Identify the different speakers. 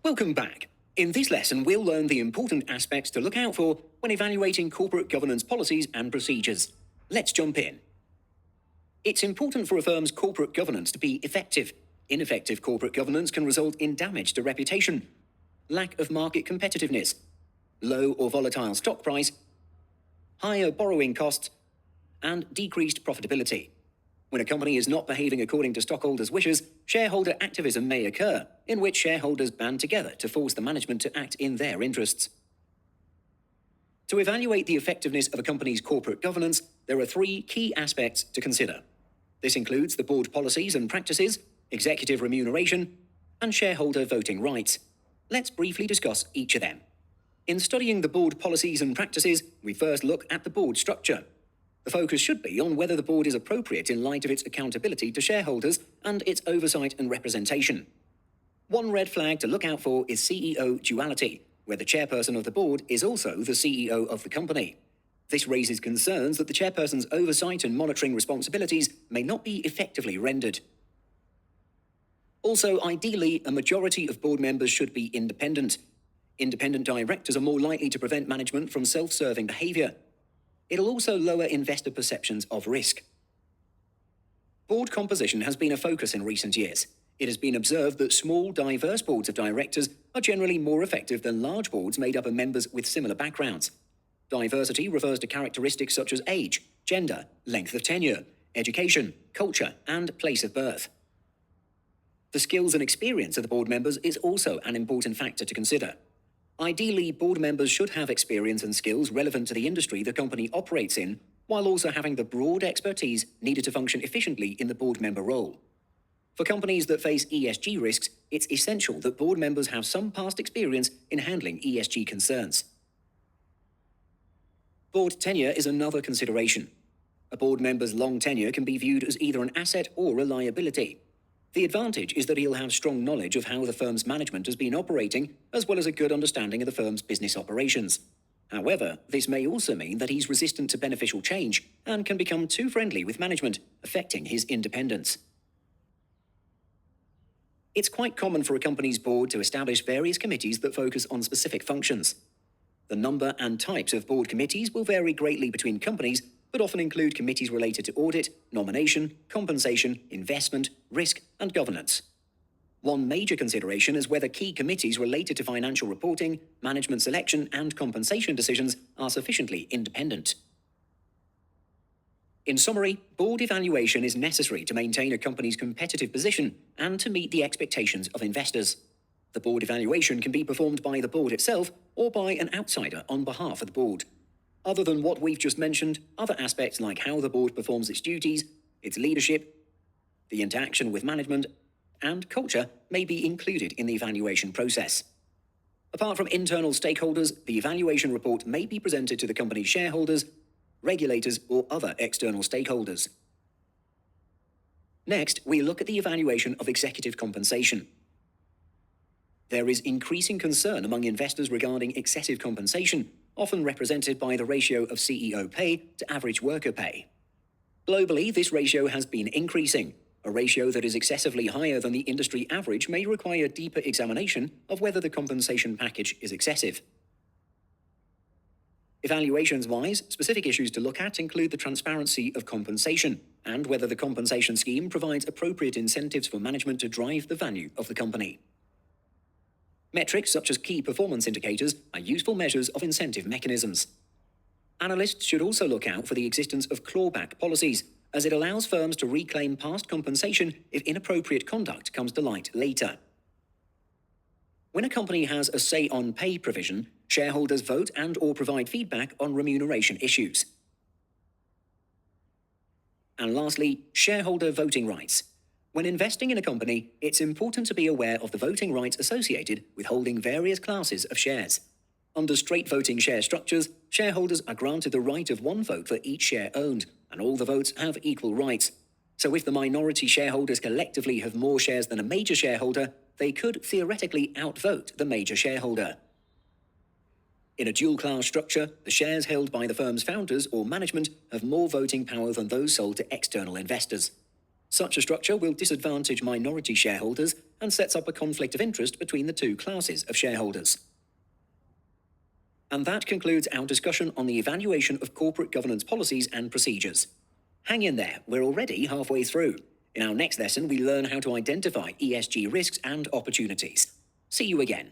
Speaker 1: Welcome back. In this lesson, we'll learn the important aspects to look out for when evaluating corporate governance policies and procedures. Let's jump in. It's important for a firm's corporate governance to be effective. Ineffective corporate governance can result in damage to reputation, lack of market competitiveness, low or volatile stock price, higher borrowing costs, and decreased profitability. When a company is not behaving according to stockholders' wishes, shareholder activism may occur, in which shareholders band together to force the management to act in their interests. To evaluate the effectiveness of a company's corporate governance, there are three key aspects to consider. This includes the board policies and practices, executive remuneration, and shareholder voting rights. Let's briefly discuss each of them. In studying the board policies and practices, we first look at the board structure. The focus should be on whether the board is appropriate in light of its accountability to shareholders and its oversight and representation. One red flag to look out for is CEO duality, where the chairperson of the board is also the CEO of the company. This raises concerns that the chairperson's oversight and monitoring responsibilities may not be effectively rendered. Also, ideally, a majority of board members should be independent. Independent directors are more likely to prevent management from self-serving behavior. It'll also lower investor perceptions of risk. Board composition has been a focus in recent years. It has been observed that small, diverse boards of directors are generally more effective than large boards made up of members with similar backgrounds. Diversity refers to characteristics such as age, gender, length of tenure, education, culture, and place of birth. The skills and experience of the board members is also an important factor to consider. Ideally, board members should have experience and skills relevant to the industry the company operates in, while also having the broad expertise needed to function efficiently in the board member role. For companies that face ESG risks, it's essential that board members have some past experience in handling ESG concerns. Board tenure is another consideration. A board member's long tenure can be viewed as either an asset or a liability. The advantage is that he'll have strong knowledge of how the firm's management has been operating, as well as a good understanding of the firm's business operations. However, this may also mean that he's resistant to beneficial change and can become too friendly with management, affecting his independence. It's quite common for a company's board to establish various committees that focus on specific functions. The number and types of board committees will vary greatly between companies, but often include committees related to audit, nomination, compensation, investment, risk, and governance. One major consideration is whether key committees related to financial reporting, management selection, and compensation decisions are sufficiently independent. In summary, board evaluation is necessary to maintain a company's competitive position and to meet the expectations of investors. The board evaluation can be performed by the board itself or by an outsider on behalf of the board. Other than what we've just mentioned, other aspects like how the board performs its duties, its leadership, the interaction with management, and culture may be included in the evaluation process. Apart from internal stakeholders, the evaluation report may be presented to the company's shareholders, regulators, or other external stakeholders. Next, we look at the evaluation of executive compensation. There is increasing concern among investors regarding excessive compensation, often represented by the ratio of CEO pay to average worker pay. Globally, this ratio has been increasing. A ratio that is excessively higher than the industry average may require deeper examination of whether the compensation package is excessive. Evaluations-wise, specific issues to look at include the transparency of compensation and whether the compensation scheme provides appropriate incentives for management to drive the value of the company. Metrics such as key performance indicators are useful measures of incentive mechanisms. Analysts should also look out for the existence of clawback policies, as it allows firms to reclaim past compensation if inappropriate conduct comes to light later. When a company has a say-on-pay provision, shareholders vote and/or provide feedback on remuneration issues. And lastly, shareholder voting rights. When investing in a company, it's important to be aware of the voting rights associated with holding various classes of shares. Under straight voting share structures, shareholders are granted the right of one vote for each share owned, and all the votes have equal rights. So if the minority shareholders collectively have more shares than a major shareholder, they could theoretically outvote the major shareholder. In a dual-class structure, the shares held by the firm's founders or management have more voting power than those sold to external investors. Such a structure will disadvantage minority shareholders and sets up a conflict of interest between the two classes of shareholders. And that concludes our discussion on the evaluation of corporate governance policies and procedures. Hang in there, we're already halfway through. In our next lesson, we learn how to identify ESG risks and opportunities. See you again.